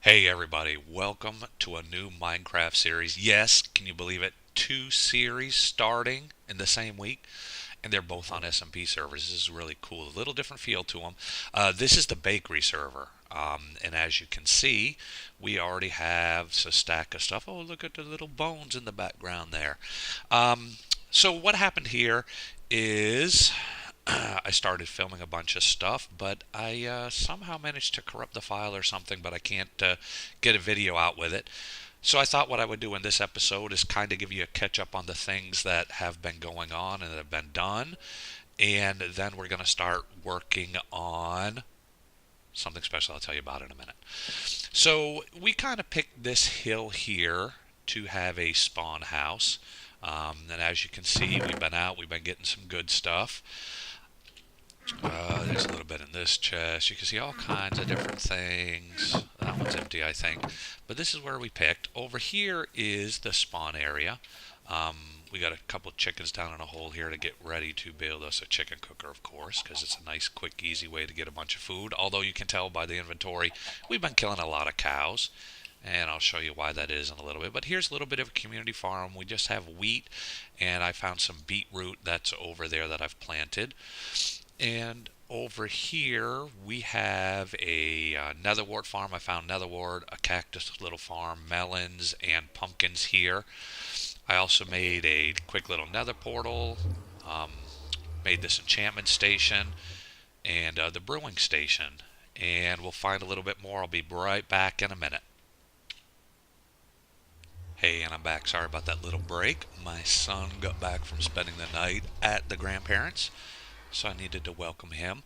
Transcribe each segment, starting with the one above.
Hey everybody, welcome to a new Minecraft series. Yes, can you believe it? Two series starting in the same week, and they're both on SMP servers. This is really cool. A little different feel to them. This is the Bakery server, and as you can see, we already have a stack of stuff. Oh, look at the little bones in the background there. Um, so what happened here is I started filming a bunch of stuff, but I somehow managed to corrupt the file or something, but I can't get a video out with it. So I thought what I would do in this episode is kind of give you a catch up on the things that have been going on and that have been done, and then we're going to start working on something special I'll tell you about in a minute. So we kind of picked this hill here to have a spawn house. And as you can see, we've been out, we've been getting some good stuff. There's a little bit in this chest. You can see all kinds of different things. That one's empty, I think. But this is where we picked. Over here is the spawn area. We got a couple of chickens down in a hole here to get ready to build us a chicken cooker, of course, because it's a nice, quick, easy way to get a bunch of food. Although you can tell by the inventory, we've been killing a lot of cows. And I'll show you why that is in a little bit. But here's a little bit of a community farm. We just have wheat, and I found some beetroot that's over there that I've planted. And over here we have a netherwort farm. I found netherwort, a cactus little farm, melons, and pumpkins here. I also made a quick little nether portal, um, made this enchantment station, and the brewing station. And we'll find a little bit more. I'll be right back in a minute. Hey, and I'm back. Sorry about that little break. My son got back from spending the night at the grandparents', so I needed to welcome him.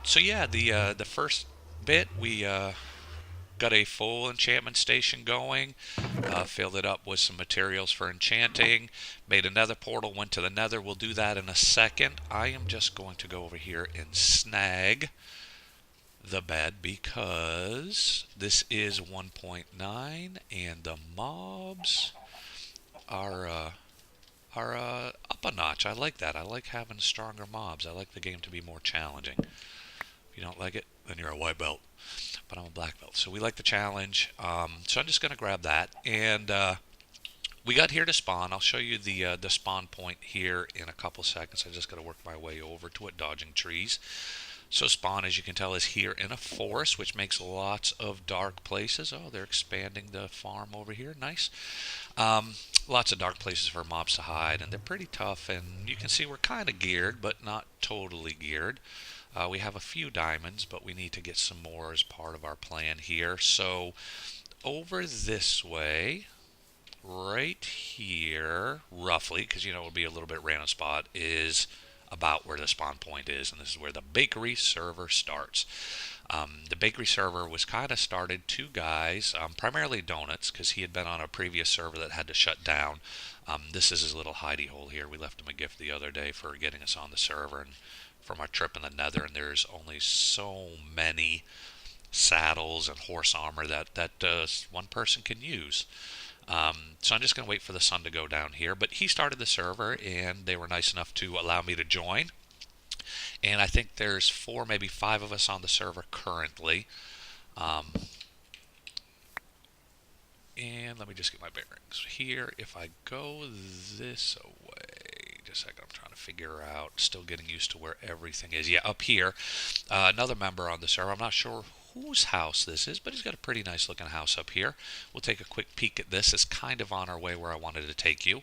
So yeah, the first bit we got a full enchantment station going, filled it up with some materials for enchanting, made another portal, went to the nether. We'll do that in a second. I am just going to go over here and snag the bed because this is 1.9 and the mobs are up a notch. I like that. I like having stronger mobs. I like the game to be more challenging. If you don't like it, then you're a white belt. But I'm a black belt, so we like the challenge. So I'm just going to grab that, and we got here to spawn. I'll show you the spawn point here in a couple seconds. I just got to work my way over to it, dodging trees. So spawn, as you can tell, is here in a forest, which makes lots of dark places. Oh, they're expanding the farm over here. Nice. Lots of dark places for mobs to hide, and they're pretty tough. And you can see we're kind of geared, but not totally geared. We have a few diamonds, but we need to get some more as part of our plan here. So over this way, right here, roughly, because you know it'll be a little bit random spot, is about where the spawn point is, and this is where the bakery server starts. The bakery server was kind of started two guys, primarily Donuts, because he had been on a previous server that had to shut down. This is his little hidey hole here. We left him a gift the other day for getting us on the server and from our trip in the nether, and there's only so many saddles and horse armor that one person can use. So I'm just going to wait for the sun to go down here. But he started the server, and they were nice enough to allow me to join. And I think there's four, maybe five of us on the server currently. Um, and let me just get my bearings here. If I go this way, just a second, I'm trying to figure out, still getting used to where everything is. Yeah, up here, another member on the server. I'm not sure whose house this is, but he's got a pretty nice looking house up here. We'll take a quick peek at this. It's kind of on our way where I wanted to take you.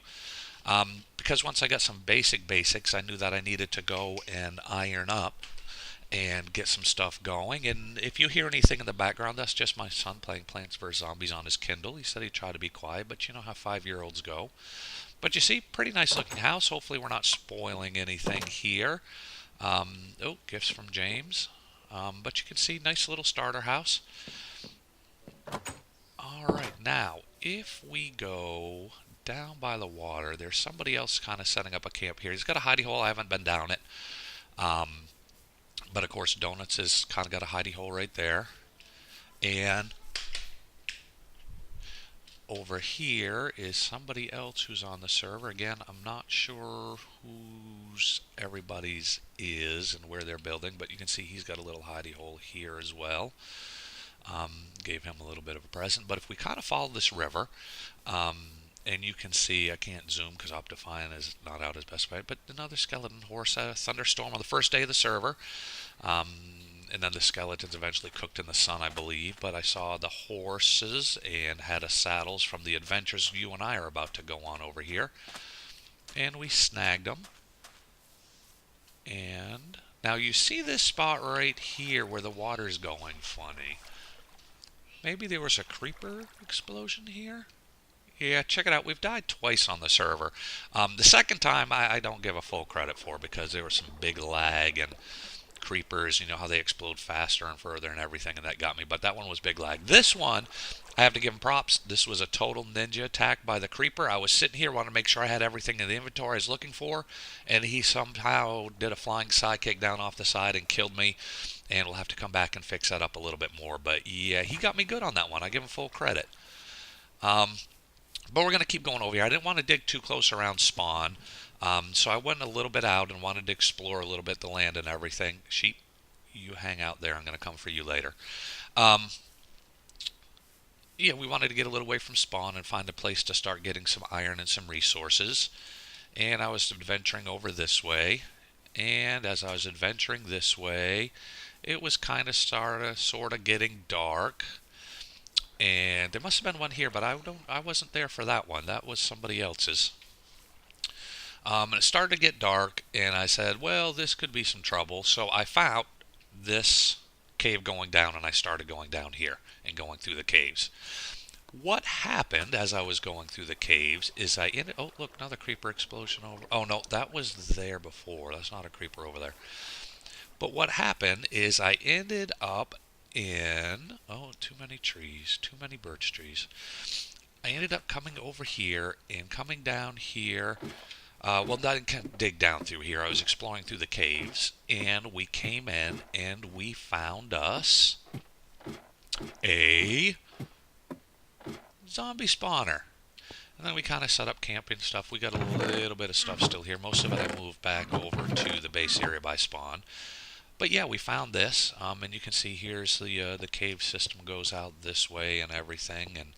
Because once I got some basics, I knew that I needed to go and iron up and get some stuff going. And if you hear anything in the background, that's just my son playing Plants vs. Zombies on his Kindle. He said he'd try to be quiet, but you know how 5-year-olds go. But you see, pretty nice looking house. Hopefully we're not spoiling anything here. Oh, gifts from James. But you can see, nice little starter house. All right, now, if we go down by the water, there's somebody else kind of setting up a camp here. He's got a hidey hole. I haven't been down it. But, of course, Donuts has kind of got a hidey hole right there. And over here is somebody else who's on the server. Again, I'm not sure whose everybody's is and where they're building, but you can see he's got a little hidey hole here as well. Gave him a little bit of a present. But if we kind of follow this river, um, and you can see, I can't zoom because Optifine is not out as best way, but another skeleton horse, a thunderstorm on the first day of the server. Um, and then the skeletons eventually cooked in the sun, I believe. But I saw the horses and had a saddles from the adventures you and I are about to go on over here. And we snagged them. And now you see this spot right here where the water's going funny. Maybe there was a creeper explosion here? Yeah, check it out. We've died twice on the server. The second time I don't give a full credit for because there was some big lag and creepers, you know how they explode faster and further and everything, and that got me. But that one was big lag. This one, I have to give him props. This was a total ninja attack by the creeper. I was sitting here wanting to make sure I had everything in the inventory I was looking for, and he somehow did a flying sidekick down off the side and killed me. And we'll have to come back and fix that up a little bit more. But yeah, he got me good on that one. I give him full credit. Um, but we're going to keep going over here. I didn't want to dig too close around spawn. So I went a little bit out and wanted to explore a little bit the land and everything. Sheep, you hang out there. I'm going to come for you later. Um, yeah, we wanted to get a little away from spawn and find a place to start getting some iron and some resources. And I was adventuring over this way. And as I was adventuring this way, it was kind of sort of getting dark. And there must have been one here, but I wasn't there for that one. That was somebody else's. And it started to get dark, and I said, well, this could be some trouble. So I found this cave going down, and I started going down here and going through the caves. What happened as I was going through the caves is I ended... Oh, look, another creeper explosion over... Oh, no, that was there before. That's not a creeper over there. But what happened is I ended up in... Oh, too many trees. Too many birch trees. I ended up coming over here and coming down here. Well, I didn't dig down through here. I was exploring through the caves. And we came in and we found us a zombie spawner. And then we kind of set up camping stuff. We got a little bit of stuff still here. Most of it I moved back over to the base area by spawn. But yeah, we found this, and you can see here's the cave system goes out this way and everything. And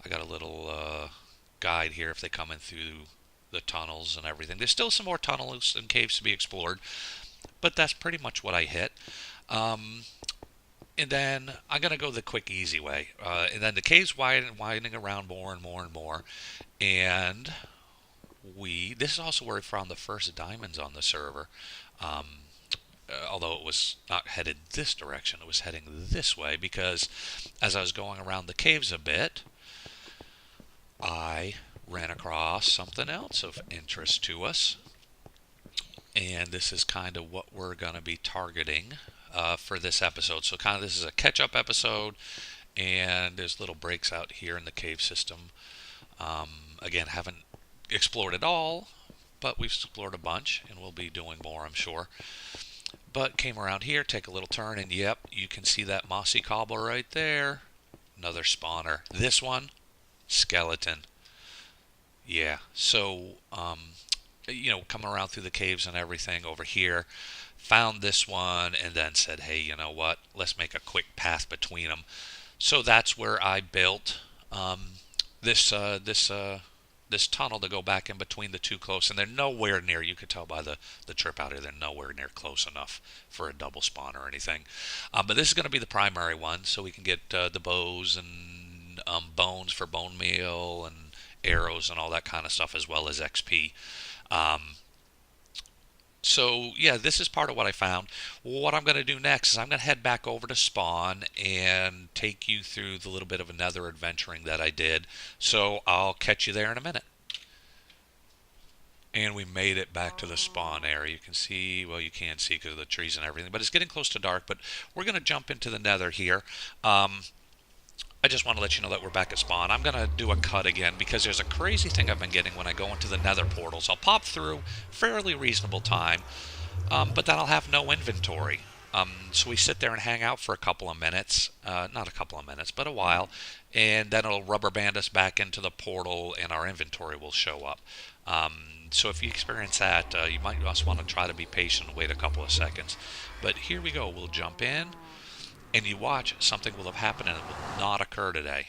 I got a little guide here if they come in through the tunnels and everything. There's still some more tunnels and caves to be explored, but that's pretty much what I hit. And then I'm going to go the quick, easy way. And then the cave's widening around more and more and more. And this is also where we found the first diamonds on the server. Although it was not headed this direction, it was heading this way because as I was going around the caves a bit, I ran across something else of interest to us. And this is kind of what we're going to be targeting for this episode. So kind of this is a catch-up episode, and there's little breaks out here in the cave system. Again, haven't explored it all, but we've explored a bunch, and we'll be doing more, I'm sure. But came around here, take a little turn, and yep, you can see that mossy cobble right there. Another spawner. This one, skeleton. Yeah, so, coming around through the caves and everything over here, found this one, and then said, hey, you know what, let's make a quick path between them. So that's where I built this tunnel to go back in between the two close, and they're nowhere near, you could tell by the trip out here, they're nowhere near close enough for a double spawn or anything. But this is going to be the primary one, so we can get the bows and bones for bone meal and arrows and all that kind of stuff, as well as XP. So yeah, this is part of what I found. What I'm going to do next is I'm going to head back over to spawn and take you through the little bit of another adventuring that I did. So I'll catch you there in a minute. And we made it back to the spawn area. You can see, well, you can't see because of the trees and everything, but it's getting close to dark. But we're going to jump into the nether here. I just want to let you know that we're back at spawn. I'm going to do a cut again because there's a crazy thing I've been getting when I go into the nether portals. I'll pop through fairly reasonable time, but then I'll have no inventory. So we sit there and hang out for a couple of minutes, not a couple of minutes, but a while, and then it'll rubber band us back into the portal and our inventory will show up. So if you experience that, you might just want to try to be patient and wait a couple of seconds. But here we go. We'll jump in. and you watch, something will have happened and it will not occur today.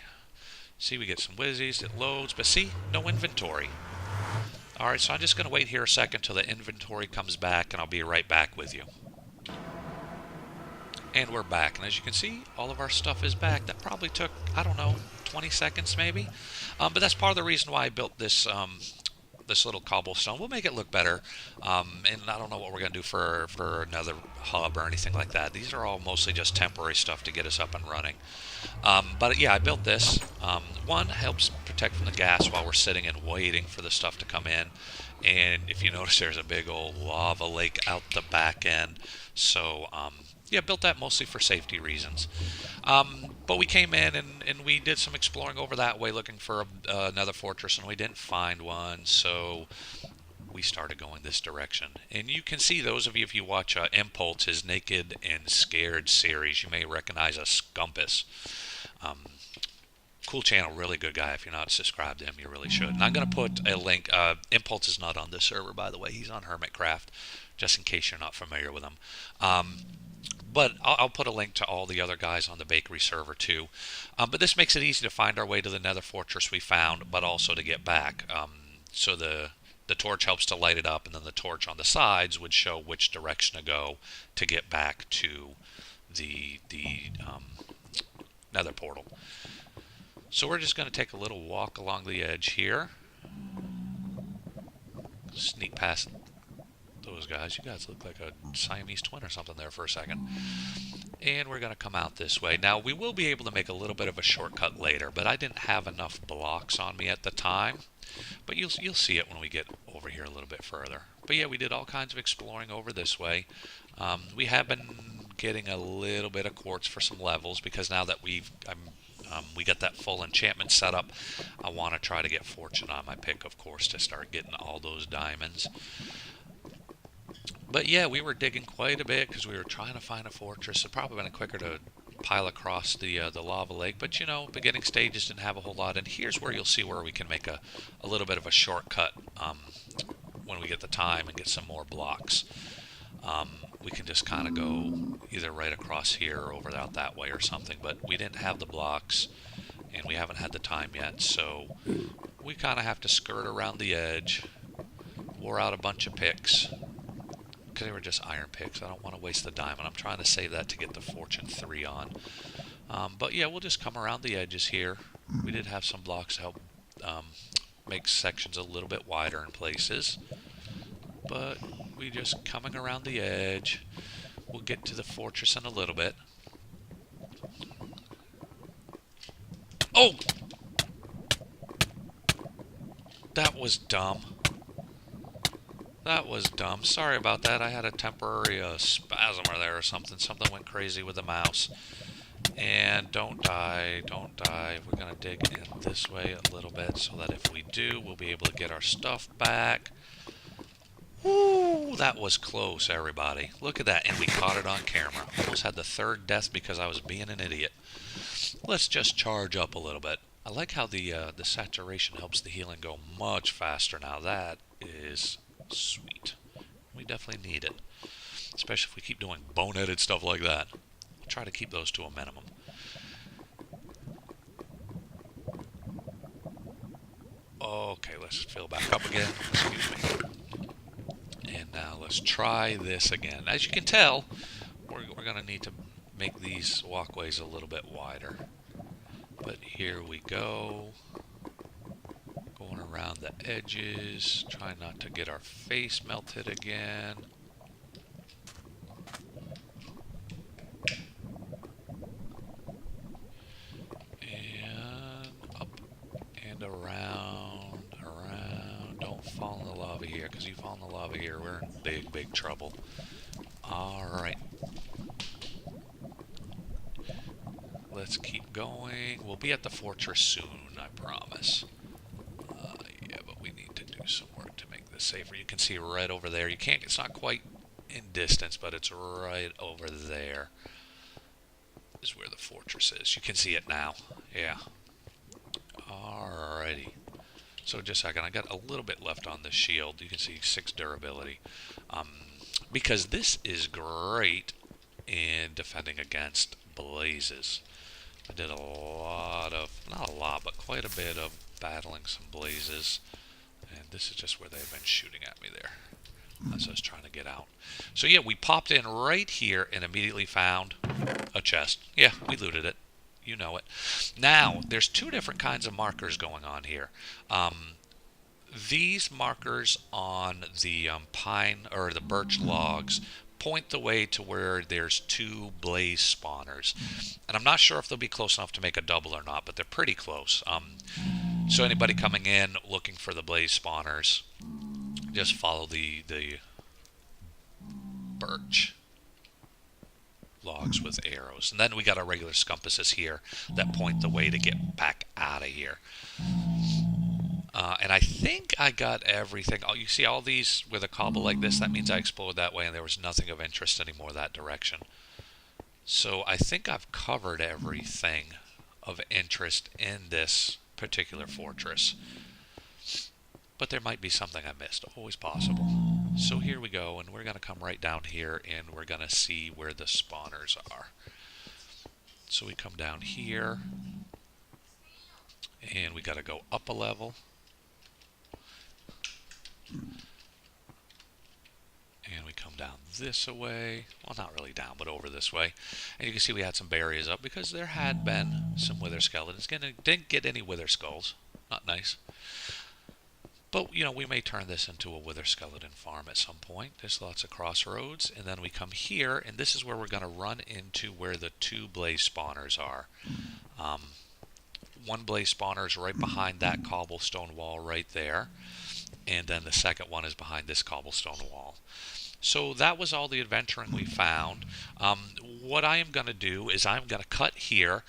See, we get some whizzies, it loads, but see, no inventory. Alright, so I'm just going to wait here a second till the inventory comes back, and I'll be right back with you. And we're back, and as you can see, all of our stuff is back. That probably took, I don't know, 20 seconds maybe. But that's part of the reason why I built this this little cobblestone. We'll make it look better, and I don't know what we're going to do for another hub or anything like that. These are all mostly just temporary stuff to get us up and running. But yeah, I built this. One, helps protect from the gas while we're sitting and waiting for the stuff to come in. And if you notice, there's a big old lava lake out the back end. So yeah, built that mostly for safety reasons. But we came in and we did some exploring over that way looking for another fortress, and we didn't find one, so we started going this direction. And you can see, those of you, if you watch Impulse, his Naked and Scared series, you may recognize a Scumpus. Cool channel, really good guy. If you're not subscribed to him, you really should. And I'm going to put a link. Impulse is not on this server, by the way. He's on Hermitcraft, just in case you're not familiar with him. But I'll put a link to all the other guys on the Bakery server too. But this makes it easy to find our way to the nether fortress we found, but also to get back. So the torch helps to light it up, and then the torch on the sides would show which direction to go to get back to the nether portal. So we're just going to take a little walk along the edge here. Sneak past those guys. You guys look like a Siamese twin or something there for a second. And we're going to come out this way. Now, we will be able to make a little bit of a shortcut later, but I didn't have enough blocks on me at the time. But you'll see it when we get over here a little bit further. But yeah, we did all kinds of exploring over this way. We have been getting a little bit of quartz for some levels, because now that we got that full enchantment set up, I want to try to get fortune on my pick, of course, to start getting all those diamonds. But yeah, we were digging quite a bit because we were trying to find a fortress. It probably would have been quicker to pile across the lava lake, but you know, beginning stages didn't have a whole lot. And here's where you'll see where we can make a little bit of a shortcut when we get the time and get some more blocks. We can just kind of go either right across here or over out that way or something, but we didn't have the blocks and we haven't had the time yet, so we kind of have to skirt around the edge. Wore out a bunch of picks because they were just iron picks. I don't want to waste the diamond. I'm trying to save that to get the fortune 3 on. But yeah, we'll just come around the edges here. We did have some blocks to help make sections a little bit wider in places, but we just coming around the edge. We'll get to the fortress in a little bit. Oh! That was dumb. That was dumb. Sorry about that. I had a temporary spasm there or something. Something went crazy with the mouse. And don't die, don't die. We're going to dig in this way a little bit so that if we do, we'll be able to get our stuff back. Woo! That was close, everybody. Look at that. And we caught it on camera. Almost had the 3rd death because I was being an idiot. Let's just charge up a little bit. I like how the saturation helps the healing go much faster now. That is sweet. We definitely need it, especially if we keep doing boneheaded stuff like that. I'll try to keep those to a minimum. Okay, let's fill back up again. Excuse me. And now let's try this again. As you can tell, we're going to need to make these walkways a little bit wider. But here we go. Going around the edges, trying not to get our face melted again. And up and around, around. Don't fall in the lava here, because you fall in the lava here, we're in big, big trouble. Alright. Let's keep going. We'll be at the fortress soon, I promise. Yeah, but we need to do some work to make this safer. You can see right over there. You can't, it's not quite in distance, but it's right over there is where the fortress is. You can see it now. Yeah. Alrighty. So just a second, I got a little bit left on this shield. You can see 6 durability. Because this is great in defending against blazes. I did a lot of, not a lot, but quite a bit of battling some blazes. And this is just where they've been shooting at me there as I was trying to get out. So yeah, we popped in right here and immediately found a chest. Yeah, we looted it. You know it. Now, there's two different kinds of markers going on here. These markers on the pine or the birch logs point the way to where there's two blaze spawners. And I'm not sure if they'll be close enough to make a double or not, but they're pretty close. So anybody coming in looking for the blaze spawners, just follow the birch logs with arrows. And then we got our regular compasses here that point the way to get back out of here. And I think I got everything. Oh, you see all these with a cobble like this? That means I explored that way and there was nothing of interest anymore that direction. So I think I've covered everything of interest in this particular fortress. But there might be something I missed. Always possible. So here we go, and we're going to come right down here and we're going to see where the spawners are. So we come down here and we got to go up a level. And we come down this way. Well, not really down, but over this way. And you can see we had some barriers up because there had been some wither skeletons. Didn't get any wither skulls. Not nice. But, you know, we may turn this into a wither skeleton farm at some point. There's lots of crossroads. And then we come here, and this is where we're going to run into where the two blaze spawners are. One blaze spawner is right behind that cobblestone wall right there. And then the second one is behind this cobblestone wall. So that was all the adventuring we found. What I am going to do is I'm going to cut here.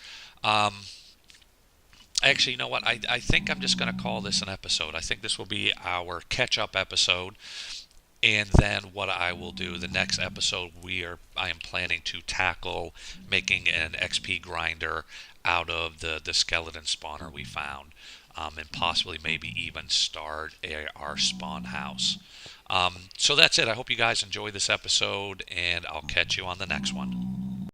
Actually, you know what? I think I'm just going to call this an episode. I think this will be our catch-up episode. And then what I will do, the next episode, I am planning to tackle making an XP grinder out of the skeleton spawner we found. And possibly maybe even start our spawn house. So that's it. I hope you guys enjoy this episode, and I'll catch you on the next one.